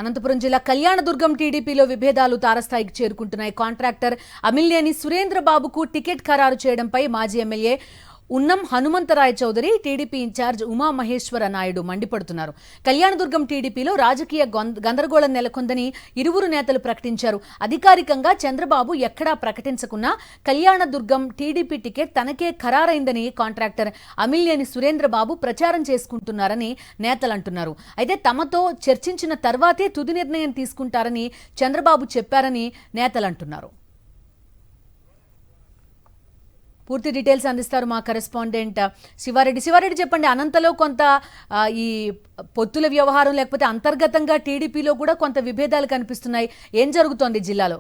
అనంతపురం జిల్లా కళ్యాణదుర్గం టీడీపీలో విభేదాలు తారస్థాయికి చేరుకుంటున్నాయి. కాంట్రాక్టర్ అమిలినేని సురేంద్రబాబుకు టికెట్ ఖరారు చేయడంపై మాజీ ఎమ్మెల్యే ఉన్నం హనుమంతరాయ చౌదరి, టీడీపీ ఇన్ఛార్జ్ ఉమామహేశ్వర నాయుడు మండిపడుతున్నారు. కళ్యాణదుర్గం టీడీపీలో రాజకీయ గందరగోళం నెలకొందని ఇరువురు నేతలు ప్రకటించారు. అధికారికంగా చంద్రబాబు ఎక్కడా ప్రకటించకున్నా కళ్యాణదుర్గం టీడీపీ టికెట్ తనకే ఖరారైందని కాంట్రాక్టర్ అమిలినేని సురేంద్రబాబు ప్రచారం చేసుకుంటున్నారని నేతలు అంటున్నారు. అయితే తమతో చర్చించిన తర్వాతే తుది నిర్ణయం తీసుకుంటారని చంద్రబాబు చెప్పారని నేతలు అంటున్నారు. పూర్తి డీటెయిల్స్ అందిస్తారు మా కరెస్పాండెంట్ శివారెడ్డి. శివారెడ్డి, చెప్పండి, అనంతలో కొంత ఈ పొత్తుల వ్యవహారం లేకపోతే అంతర్గతంగా టీడీపీలో కూడా కొంత విభేదాలు కనిపిస్తున్నాయి. ఏం జరుగుతోంది జిల్లాలో?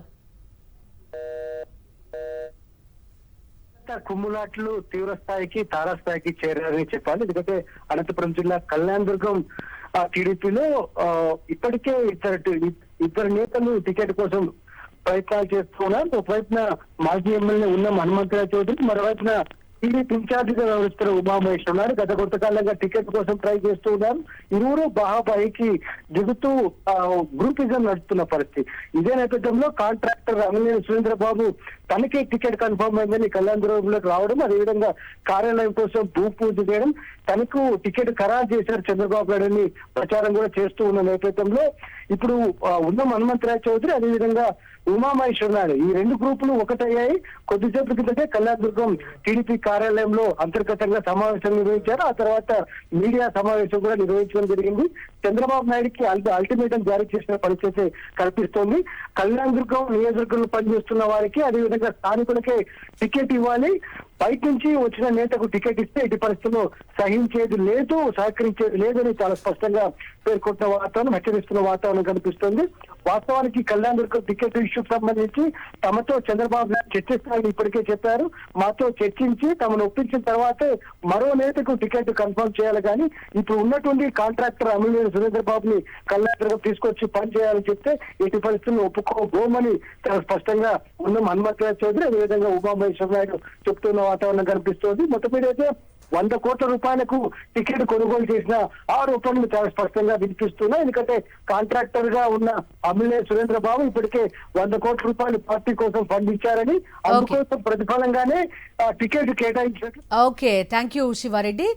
కుమ్ములాట్లు తీవ్ర స్థాయికి తారాస్థాయికి చేరారని చెప్పాలి. ఎందుకంటే అనంతపురం జిల్లా కళ్యాణదుర్గం టీడీపీలో ఇప్పటికే ఇద్దరు నేతలు టికెట్ కోసం ప్రయత్నాలు చేస్తున్నారు. ఒకవైపున మాజీ ఎమ్మెల్యే ఉన్న హనుమంతరాయ చౌదరి, మరోవైపున టీడీపీ ఇన్ఛార్జ్ గా వ్యవహరిస్తున్న ఉమామహేశ్వర ఉన్నారు. గత కొంతకాలంగా టికెట్ కోసం ట్రై చేస్తూ ఉన్నారు. ఇరువురు బాహాబాయికి దిగుతూ గ్రూపిజం నడుస్తున్న పరిస్థితి. ఇదే నేపథ్యంలో కాంట్రాక్టర్ అమిలినేని సురేంద్రబాబు తనకే టికెట్ కన్ఫర్మ్ అయిందని కళ్యాణదుర్గంలోకి రావడం, అదేవిధంగా కార్యాలయం కోసం భూపూజ చేయడం, తనకు టికెట్ ఖరారు చేశారు చంద్రబాబు నాయుడు అని ప్రచారం కూడా చేస్తూ ఉన్న నేపథ్యంలో ఇప్పుడు ఉన్నం హనుమంతరాయ చౌదరి, అదేవిధంగా ఉమామహేశ్వర నాయుడు, ఈ రెండు గ్రూపులు ఒకటయ్యాయి. కొద్దిసేపు క్రితమే కళ్యాణదుర్గం టీడీపీ కార్యాలయంలో అంతర్గతంగా సమావేశం నిర్వహించారు. ఆ తర్వాత మీడియా సమావేశం కూడా నిర్వహించడం జరిగింది. చంద్రబాబు నాయుడుకి అల్టిమేటం జారీ చేసిన పరిస్థితి కనిపిస్తోంది. కళ్యాణదుర్గం నియోజకవర్గంలో పనిచేస్తున్న వారికి, అదేవిధంగా స్థానికులకే టికెట్ ఇవ్వాలి, బయట నుంచి వచ్చిన నేతకు టికెట్ ఇస్తే ఇటు పరిస్థితుల్లో సహించేది లేదు, సహకరించేది లేదని చాలా స్పష్టంగా పేర్కొంటున్న వాతావరణం, హెచ్చరిస్తున్న వాతావరణం కనిపిస్తుంది. వాస్తవానికి కళ్యాణదుర్గం టికెట్ ఇష్యూకి సంబంధించి తమతో చంద్రబాబు నాయుడు చర్చిస్తారని ఇప్పటికే చెప్పారు. మాతో చర్చించి తమను ఒప్పించిన తర్వాతే మరో నేతకు టికెట్ కన్ఫర్మ్ చేయాలి, కానీ ఇప్పుడు ఉన్నటువంటి కాంట్రాక్టర్ అమిలినేని సురేంద్రబాబుని కళ్యాణదుర్గం తీసుకొచ్చి పని చేయాలని చెప్తే ఎట్టి పరిస్థితుల్లో ఒప్పుకోబోమని చాలా స్పష్టంగా ఉన్న హనుమంతరాయ చౌదరి, అదేవిధంగా ఉమామహేశ్వర నాయుడు చెప్తున్న వాతావరణం కనిపిస్తోంది. మొత్తం మీద అయితే 100 కోట్ల రూపాయలకు టికెట్ కొనుగోలు చేసిన ఆరోపణలు చాలా స్పష్టంగా వినిపిస్తున్నాయి. ఎందుకంటే కాంట్రాక్టర్ గా ఉన్న అమిలినేని సురేంద్రబాబు ఇప్పటికే 100 కోట్ల రూపాయలు పార్టీ కోసం ఫండ్ ఇచ్చారని, అందుకోసం ప్రతిఫలంగానే టికెట్ కేటాయించారు. Okay, thank you Sivareddy.